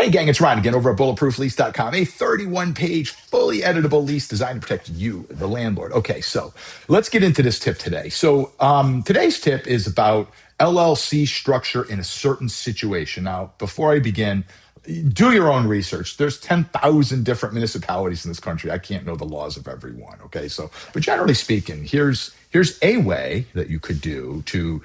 Hey, gang, it's Ryan again over at bulletprooflease.com. A 31-page, fully editable lease designed to protect you, the landlord. Okay, so let's get into this tip today. So today's tip is about LLC structure in a certain situation. Now, before I begin, do your own research. There's 10,000 different municipalities in this country. I can't know the laws of every one, okay? So, but generally speaking, here's a way that you could do to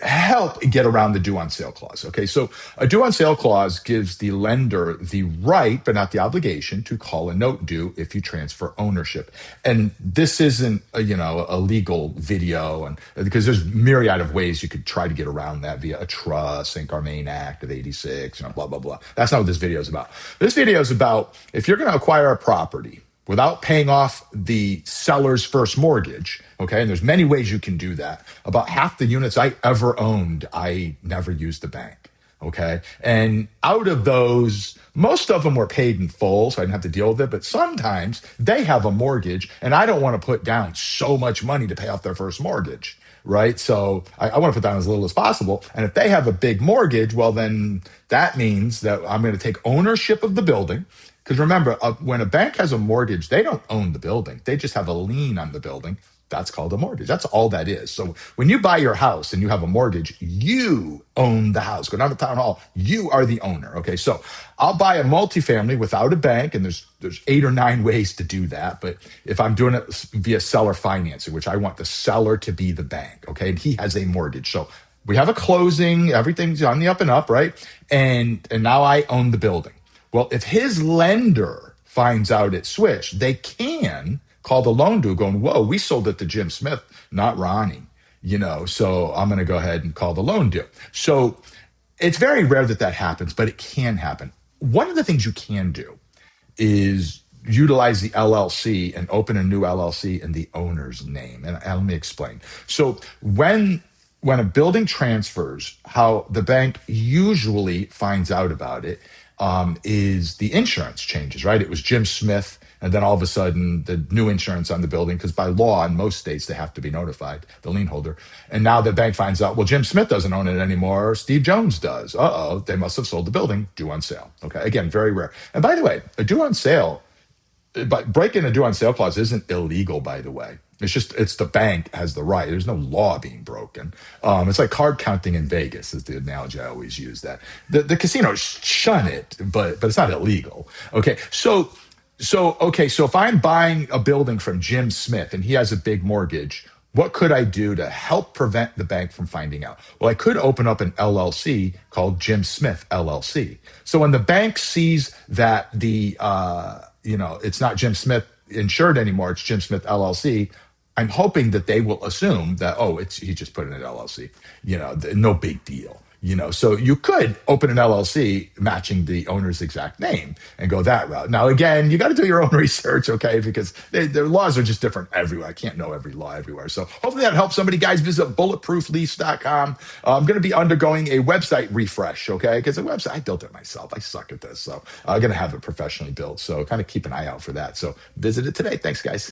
help get around the due on sale clause. Okay, so a due on sale clause gives the lender the right, but not the obligation, to call a note due if you transfer ownership. And this isn't a legal video, and because there's myriad of ways you could try to get around that via a trust, St. Carmain Act of '86, blah blah blah. That's not what this video is about. This video is about if you're going to acquire a property without paying off the seller's first mortgage, okay? And there's many ways you can do that. About half the units I ever owned, I never used the bank, okay? And out of those, most of them were paid in full, so I didn't have to deal with it, but sometimes they have a mortgage, and I don't want to put down so much money to pay off their first mortgage, right? So I want to put down as little as possible. And if they have a big mortgage, well, then that means that I'm going to take ownership of the building. Because remember, when a bank has a mortgage, they don't own the building. They just have a lien on the building. That's called a mortgage. That's all that is. So when you buy your house and you have a mortgage, you own the house. Go down to town hall. You are the owner. Okay, so I'll buy a multifamily without a bank, and there's 8 or 9 ways to do that. But if I'm doing it via seller financing, which I want the seller to be the bank, okay, and he has a mortgage. So we have a closing. Everything's on the up and up, right? And now I own the building. Well, if his lender finds out it switched, they can call the loan due going, whoa, we sold it to Jim Smith, not Ronnie, so I'm going to go ahead and call the loan due. So it's very rare that happens, but it can happen. One of the things you can do is utilize the LLC and open a new LLC in the owner's name. And let me explain. So when a building transfers, how the bank usually finds out about it is the insurance changes, right? It was Jim Smith, and then all of a sudden the new insurance on the building, because by law in most states they have to be notified, the lien holder. And now the bank finds out, well, Jim Smith doesn't own it anymore, Steve Jones does. Uh-oh, they must have sold the building, due on sale. Okay, again, very rare. And by the way, a due on sale, but breaking a due on sale clause isn't illegal, by the way. It's the bank has the right. There's no law being broken. It's like card counting in Vegas is the analogy I always use. That the casinos shun it, but it's not illegal. Okay, so if I'm buying a building from Jim Smith and he has a big mortgage, what could I do to help prevent the bank from finding out? Well, I could open up an LLC called Jim Smith LLC. So when the bank sees that it's not Jim Smith insured anymore, it's Jim Smith LLC, I'm hoping that they will assume that, he just put in an LLC, no big deal. So you could open an LLC matching the owner's exact name and go that route. Now, again, you got to do your own research, okay? Because their laws are just different everywhere. I can't know every law everywhere. So hopefully that helps somebody. Guys, visit bulletprooflease.com. I'm going to be undergoing a website refresh, okay? Because the website, I built it myself. I suck at this. So I'm going to have it professionally built. So kind of keep an eye out for that. So visit it today. Thanks, guys.